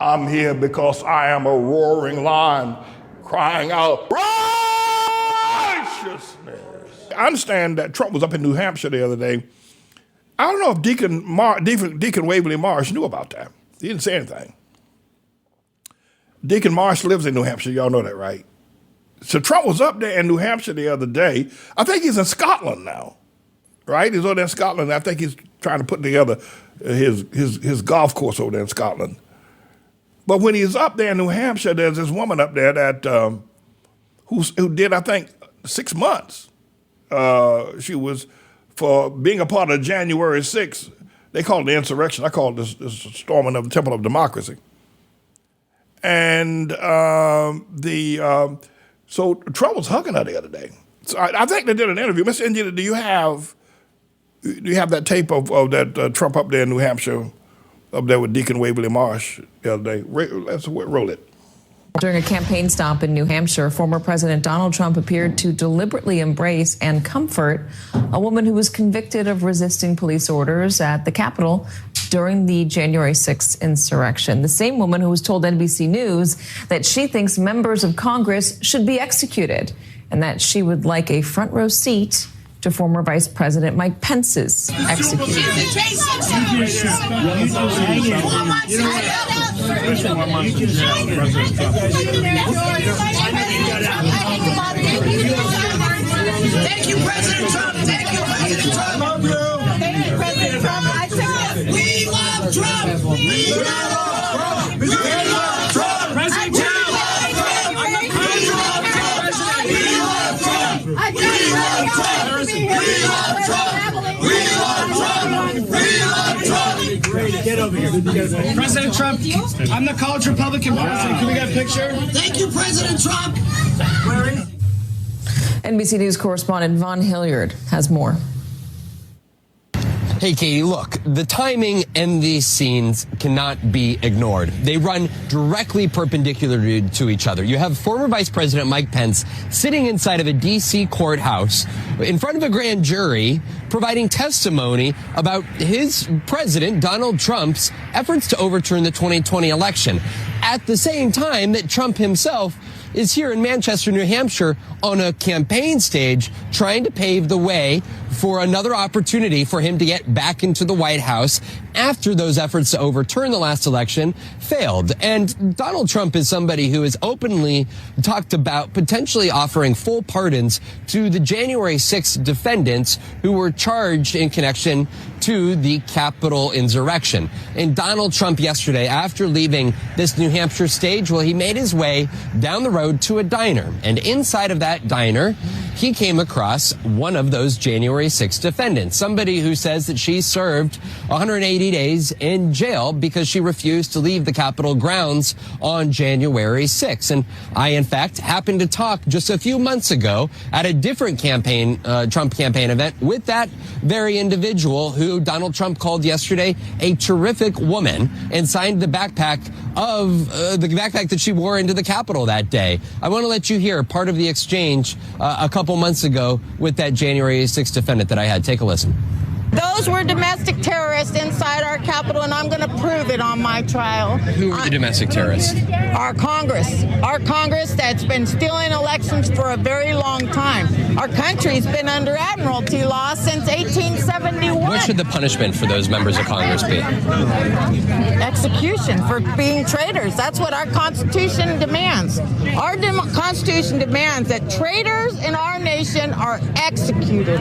I'm here because I am a roaring lion crying out righteousness. I understand that Trump was up in New Hampshire the other day. I don't know if Deacon Waverly Marsh knew about that. He didn't say anything. Deacon Marsh lives in New Hampshire. Y'all know that, right? So Trump was up there in New Hampshire the other day. I think he's in Scotland now, right? He's over there in Scotland. I think he's trying to put together his golf course over there in Scotland. But when he's up there in New Hampshire, there's this woman up there that who did, I think, 6 months. She was for being a part of January 6th. They call it the insurrection. I call it this storming of the Temple of Democracy. And so Trump was hugging her the other day. So I think they did an interview. Mr. Engineer, do you have that tape of that Trump up there in New Hampshire, up there with Deacon Waverly Marsh the other day? Let's roll it. During a campaign stop in New Hampshire, former President Donald Trump appeared to deliberately embrace and comfort a woman who was convicted of resisting police orders at the Capitol during the January 6th insurrection. The same woman who was told NBC News that she thinks members of Congress should be executed and that she would like a front row seat to former Vice President Mike Pence's execution. Thank you, President Trump. Thank you, President Trump. Thank you, President Trump. I said, we love Trump. We love Trump. We love Trump. President Trump. Get over here. President Trump, I'm the college Republican president. Can we get a picture? Thank you, President Trump. Where is NBC News correspondent Von Hilliard has more. Hey, Katie, look, the timing and these scenes cannot be ignored. They run directly perpendicular to each other. You have former Vice President Mike Pence sitting inside of a D.C. courthouse in front of a grand jury providing testimony about his president, Donald Trump's, efforts to overturn the 2020 election. At the same time that Trump himself is here in Manchester, New Hampshire, on a campaign stage trying to pave the way for another opportunity for him to get back into the White House after those efforts to overturn the last election failed. And Donald Trump is somebody who has openly talked about potentially offering full pardons to the January 6th defendants who were charged in connection to the Capitol insurrection. And Donald Trump yesterday, after leaving this New Hampshire stage, well, he made his way down the road to a diner. And inside of that diner, he came across one of those January 6th defendants, somebody who says that she served 180 days in jail because she refused to leave the Capitol grounds on January 6th. And I, in fact, happened to talk just a few months ago at a different Trump campaign event with that very individual who Donald Trump called yesterday a terrific woman and signed the backpack that she wore into the Capitol that day. I want to let you hear part of the exchange a couple months ago with that January 6th defendant that I had. Take a listen. Those were domestic terrorists inside our Capitol, and I'm going to prove it on my trial. Who were the domestic terrorists? Our Congress that's been stealing elections for a very long time. Our country's been under admiralty law since 1871. What should the punishment for those members of Congress be? Execution for being traitors. That's what our Constitution demands. Our Constitution demands that traitors in our nation are executed.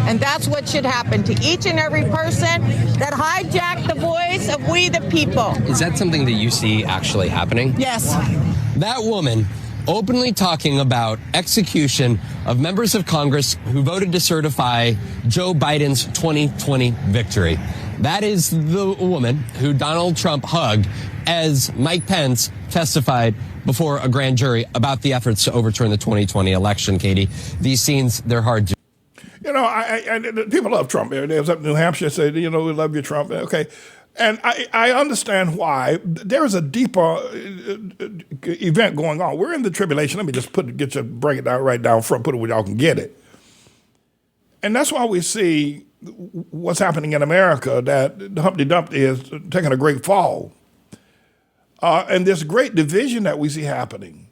And that's what should happen to each and every person that hijacked the voice of we the people. Is that something that you see actually happening? Yes. That woman openly talking about execution of members of Congress who voted to certify Joe Biden's 2020 victory. That is the woman who Donald Trump hugged as Mike Pence testified before a grand jury about the efforts to overturn the 2020 election, Katie. These scenes, they're hard to... You know, people love Trump. They was up in New Hampshire, say, you know, we love you, Trump. Okay. And I understand why. There is a deeper event going on. We're in the tribulation. Let me just break it down right down front, put it where y'all can get it. And that's why we see what's happening in America, that Humpty Dumpty is taking a great fall. And this great division that we see happening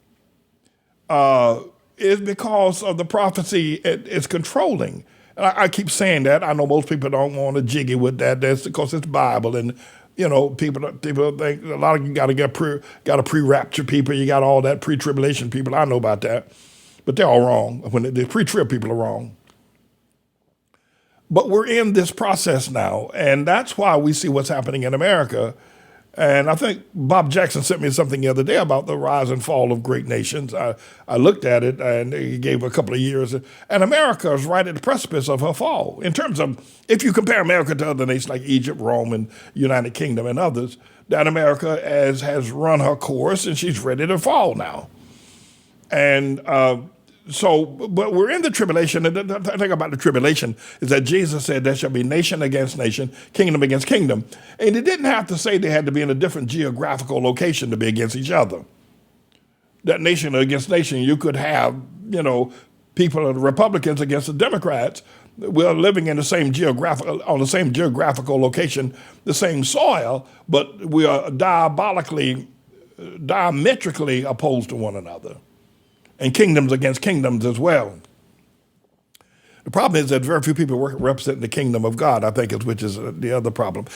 is because of the prophecy it's controlling. And I keep saying that. I know most people don't want to jiggy with that. That's because it's Bible, and people think a lot of you got to pre-rapture people. You got all that pre-tribulation people. I know about that, but they're all wrong. When the pre-trib people are wrong. But we're in this process now, and that's why we see what's happening in America. And I think Bob Jackson sent me something the other day about the rise and fall of great nations. I looked at it, and he gave a couple of years. And America is right at the precipice of her fall. In terms of, if you compare America to other nations like Egypt, Rome, and United Kingdom and others, that America has run her course, and she's ready to fall now. And but we're in the tribulation. And the thing about the tribulation is that Jesus said there shall be nation against nation, kingdom against kingdom. And he didn't have to say they had to be in a different geographical location to be against each other. That nation against nation, you could have, people, the Republicans against the Democrats. We're living in the same on the same geographical location, the same soil, but we are diametrically opposed to one another. And kingdoms against kingdoms as well. The problem is that very few people represent the kingdom of God, I think, which is the other problem.